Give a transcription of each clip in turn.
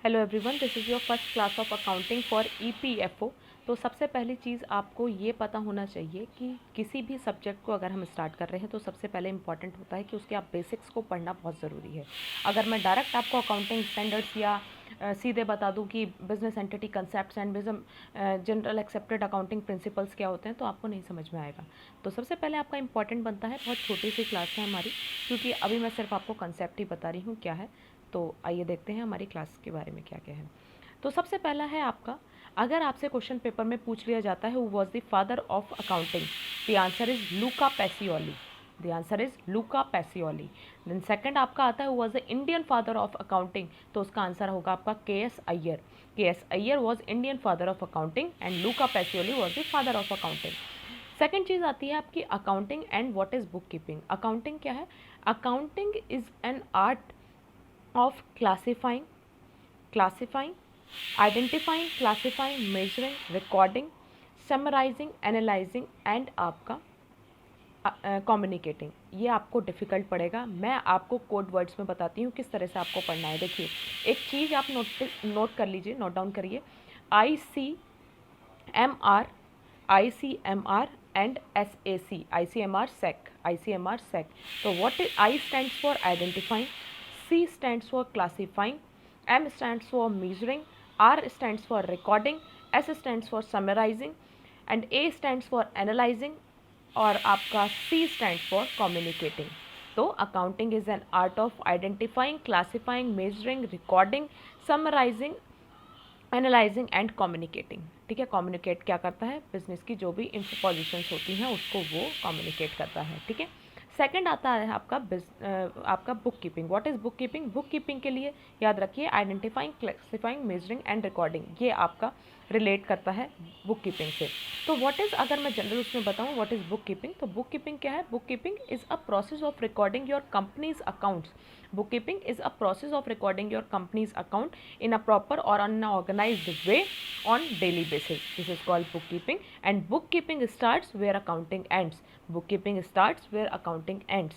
Hello everyone, this is your first class of accounting for EPFO। तो सबसे पहली चीज़ आपको ये पता होना चाहिए कि किसी भी सब्जेक्ट को अगर हम स्टार्ट कर रहे हैं तो सबसे पहले इंपॉर्टेंट होता है कि उसके आप बेसिक्स को पढ़ना बहुत ज़रूरी है। अगर मैं डायरेक्ट आपको अकाउंटिंग स्टैंडर्ड्स या सीधे बता दूं कि business entity concepts and general accepted accounting principles क्या होते हैं तो आपको नहीं समझ में आएगा। तो सबसे पहले आपका इंपॉर्टेंट बनता है, बहुत छोटी सी क्लास है हमारी, क्योंकि अभी मैं सिर्फ आपको कंसेप्ट ही बता रही हूँ क्या है। तो आइए देखते हैं हमारी क्लास के बारे में क्या क्या है। तो सबसे पहला है आपका, अगर आपसे क्वेश्चन पेपर में पूछ लिया जाता है who was the father of accounting, the answer is Luca Pacioli. The answer is Luca Pacioli. Then second आपका आता है who was the Indian father of accounting, तो उसका आंसर होगा आपका KS Iyer. KS Iyer was Indian father of accounting and Luca Pacioli was the father of accounting. Second चीज़ आती है आपकी accounting and what is book keeping. Accounting क्या है? Accounting is an art of classifying, identifying, classifying, measuring, recording, summarizing, analyzing and आपका communicating. ये आपको difficult पड़ेगा, मैं आपको कोड वर्ड्स में बताती हूँ किस तरह से आपको पढ़ना है। देखिए, एक चीज़ आप नोट कर लीजिए, नोट डाउन करिए। ICMR, ICMR and SAC, ICMR SEC, ICMR SEC। तो what is I stands for identifying, C stands for classifying, M stands for measuring, R stands for recording, S stands for summarizing and A stands for analyzing और आपका C stands for communicating। तो accounting is an art of identifying, classifying, measuring, recording, summarising, analysing and communicating. ठीक है, communicate क्या करता है? Business की जो भी पोजिशंस होती हैं उसको वो कम्युनिकेट करता है। ठीक है, सेकंड आता है आपका book keeping. What is book keeping? Book keeping के लिए याद रखिए identifying, classifying, measuring and recording, ये आपका रिलेट करता है बुक कीपिंग से। तो व्हाट इज, अगर मैं जनरल उसमें बताऊं व्हाट इज बुक कीपिंग, तो बुक कीपिंग क्या है? Book keeping is a process of recording your companies accounts. Bookkeeping is a process of recording your company's account in a proper or an organized way on daily basis. This is called bookkeeping, and bookkeeping starts where accounting ends. Bookkeeping starts where accounting ends.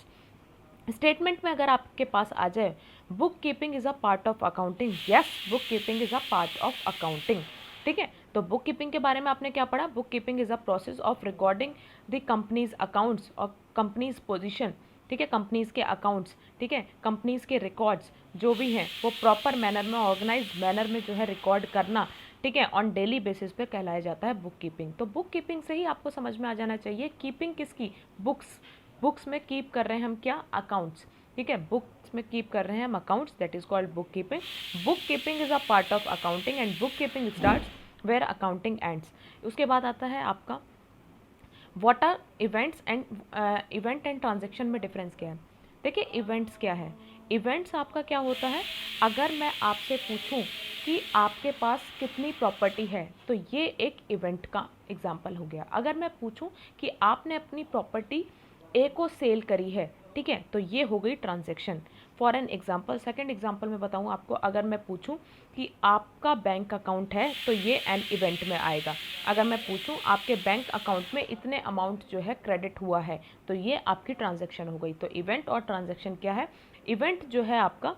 Statement में अगर आपके पास आ जाए book keeping is a part of accounting, yes book keeping is a part of accounting. ठीक है, तो book keeping के बारे में आपने क्या पढ़ा? Book keeping is a process of recording the companies accounts और कंपनीज पोजीशन। ठीक है, कंपनीज के अकाउंट्स, ठीक है, कंपनीज के रिकॉर्ड्स जो भी हैं वो प्रॉपर मैनर में, ऑर्गेनाइज मैनर में जो है रिकॉर्ड करना, ठीक है, ऑन डेली बेसिस पे कहलाया जाता है बुक कीपिंग। तो बुक कीपिंग से ही आपको समझ में आ जाना चाहिए कीपिंग किसकी? बुक्स। बुक्स में कीप कर रहे हैं हम क्या? अकाउंट्स। ठीक है, बुक्स में कीप कर रहे हैं हम accounts, that is called book keeping. Book keeping is a part of accounting and book keeping starts where accounting ends. उसके बाद आता है आपका what are events and event and transaction में डिफरेंस क्या है? देखिए, इवेंट्स क्या है? इवेंट्स आपका क्या होता है? अगर मैं आपसे पूछूं कि आपके पास कितनी प्रॉपर्टी है तो ये एक इवेंट का एग्जाम्पल हो गया। अगर मैं पूछूं कि आपने अपनी प्रॉपर्टी ए को सेल करी है, ठीक है, तो ये हो गई transaction. For an example, second example में बताऊँ आपको, अगर मैं पूछूं कि आपका बैंक अकाउंट है तो ये एन इवेंट में आएगा। अगर मैं पूछूं आपके बैंक अकाउंट में इतने अमाउंट जो है क्रेडिट हुआ है तो ये आपकी ट्रांजेक्शन हो गई। तो इवेंट और ट्रांजेक्शन क्या है? इवेंट जो है आपका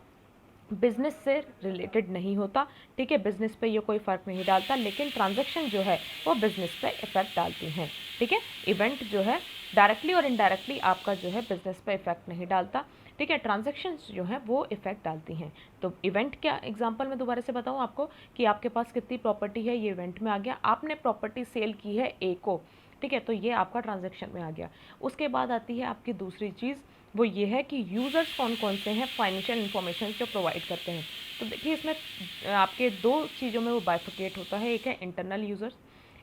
बिजनेस से रिलेटेड नहीं होता, ठीक है, बिजनेस पे ये कोई फ़र्क नहीं डालता, लेकिन ट्रांजैक्शन जो है वो बिजनेस पे इफेक्ट डालती हैं। ठीक है, इवेंट जो है डायरेक्टली और इनडायरेक्टली आपका जो है बिजनेस पे इफेक्ट नहीं डालता, ठीक है, ट्रांजैक्शंस जो है वो इफेक्ट डालती हैं। तो इवेंट क्या एग्जांपल में दोबारा से बताऊं आपको कि आपके पास कितनी प्रॉपर्टी है, ये इवेंट में आ गया। आपने प्रॉपर्टी सेल की है ए को, ठीक है, तो ये आपका ट्रांजैक्शन में आ गया। उसके बाद आती है आपकी दूसरी चीज़, वो ये है कि यूज़र्स कौन कौन से हैं फाइनेंशियल इन्फॉर्मेशन जो प्रोवाइड करते हैं। तो देखिए, इसमें आपके दो चीज़ों में वो बाइफिकेट होता है, एक है इंटरनल यूज़र्स,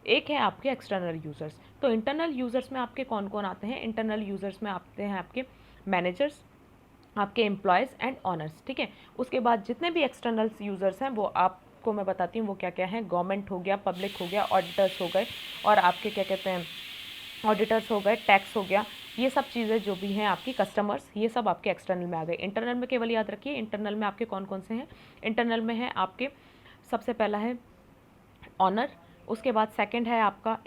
एक है आपके एक्सटर्नल यूज़र्स। तो इंटरनल यूज़र्स में आपके कौन कौन आते हैं? इंटरनल यूज़र्स में आते हैं आपके मैनेजर्स, आपके एम्प्लॉयज़ एंड ऑनर्स। ठीक है, उसके बाद जितने भी एक्सटर्नल यूज़र्स हैं वो आपको मैं बताती हूँ वो क्या क्या हैं। गवर्नमेंट हो गया, पब्लिक हो गया, ऑडिटर्स हो गए, और आपके क्या कहते हैं, ऑडिटर्स हो गए, टैक्स हो गया, ये सब चीज़ें जो भी हैं आपकी, कस्टमर्स, ये सब आपके एक्सटर्नल में आ गए। इंटरनल में केवल याद रखिए, इंटरनल में आपके कौन कौन से हैं? इंटरनल में है आपके, सबसे पहला है ऑनर, उसके बाद सेकंड है आपका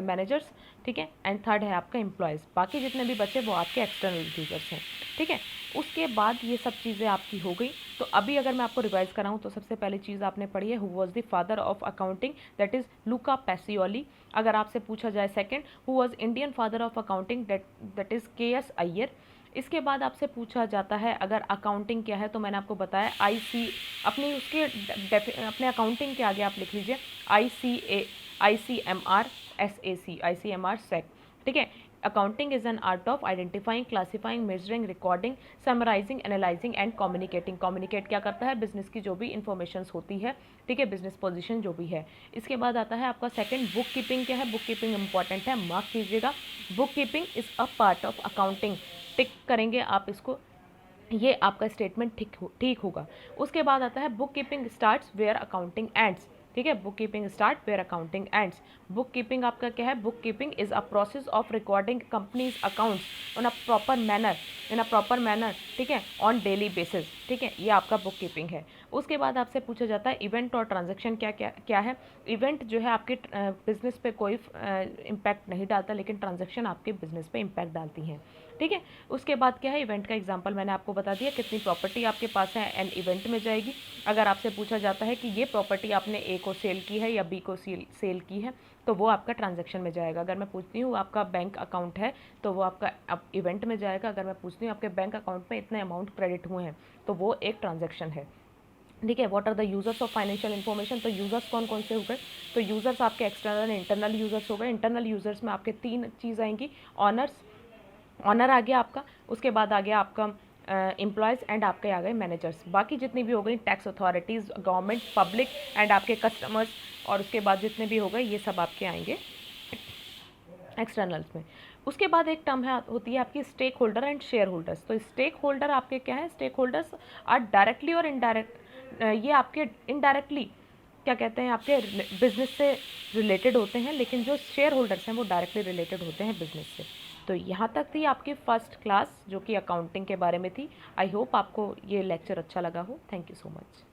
मैनेजर्स, ठीक है, एंड थर्ड है आपका एम्प्लॉयज़। बाकी जितने भी बचे वो आपके एक्सटर्नल यूज़र्स हैं। ठीक है, उसके बाद ये सब चीज़ें आपकी हो गई। तो अभी अगर मैं आपको रिवाइज कराऊँ तो सबसे पहली चीज़ आपने पढ़ी है, who was the father of accounting, that is Luca Pacioli. अगर आपसे पूछा जाए second, who was Indian father of accounting, that is K S. Iyer. इसके बाद आपसे पूछा जाता है अगर अकाउंटिंग क्या है, तो मैंने आपको बताया अपने अकाउंटिंग के आगे आप लिख लीजिए ICMR SEC, ठीक है। Accounting is an art of identifying, classifying, measuring, recording, summarising, analysing and communicating. Communicate क्या करता है, बिजनेस की जो भी इंफॉर्मेशन होती है, ठीक है, बिजनेस पोजीशन जो भी है। इसके बाद आता है आपका सेकंड, बुक कीपिंग क्या है। बुक कीपिंग इंपॉर्टेंट है, मार्क कीजिएगा। Book keeping is a part of accounting, tick करेंगे आप इसको, ये आपका स्टेटमेंट ठीक होगा। उसके बाद आता है book keeping starts where accounting ends, ठीक है। Book keeping start where accounting ends. Book keeping आपका क्या है, book keeping is a process of recording companies accounts on a proper manner, ठीक है, ऑन डेली बेसिस, ठीक है, ये आपका बुक कीपिंग है। उसके बाद आपसे पूछा जाता है इवेंट और ट्रांजेक्शन क्या है। इवेंट जो है आपके बिजनेस पे कोई इम्पैक्ट नहीं डालता, लेकिन ट्रांजेक्शन आपके बिजनेस पे इम्पैक्ट डालती हैं, ठीक है। उसके बाद क्या है, इवेंट का एग्जांपल मैंने आपको बता दिया, कितनी प्रॉपर्टी आपके पास है एंड इवेंट में जाएगी। अगर आपसे पूछा जाता है कि ये प्रॉपर्टी आपने ए को सेल की है या बी को सेल की है, तो वो आपका ट्रांजैक्शन में जाएगा। अगर मैं पूछती हूँ आपका बैंक अकाउंट है, तो वो आपका इवेंट में जाएगा। अगर मैं पूछती हूँ आपके बैंक अकाउंट में इतने अमाउंट क्रेडिट हुए हैं, तो वो एक ट्रांजैक्शन है, ठीक है। What are the users of financial information, तो यूजर्स कौन कौन से हो गए, तो यूजर्स आपके एक्सटर्नल इंटरनल यूजर्स हो गए। इंटरनल यूजर्स में आपके तीन चीज़ आएंगी, ऑनर आ गया आपका, उसके बाद आ गया आपका एम्प्लॉयज़ एंड आपके आ गए मैनेजर्स। बाकी जितनी भी हो गई tax authorities, government, public and आपके कस्टमर्स, और उसके बाद जितने भी हो गए ये सब आपके आएंगे एक्सटर्नल्स में। उसके बाद एक टर्म होती है आपकी stake holder and share holders. तो स्टेक होल्डर आपके क्या है, स्टेक होल्डर्स आर डायरेक्टली और इनडायरेक्ट, ये आपके इनडायरेक्टली क्या कहते हैं, आपके बिजनेस से रिलेटेड होते हैं, लेकिन जो शेयर होल्डर्स हैं वो डायरेक्टली रिलेटेड होते हैं बिजनेस से। तो यहाँ तक थी आपकी फर्स्ट क्लास जो कि अकाउंटिंग के बारे में थी। आई होप आपको ये लेक्चर अच्छा लगा हो। Thank you so much.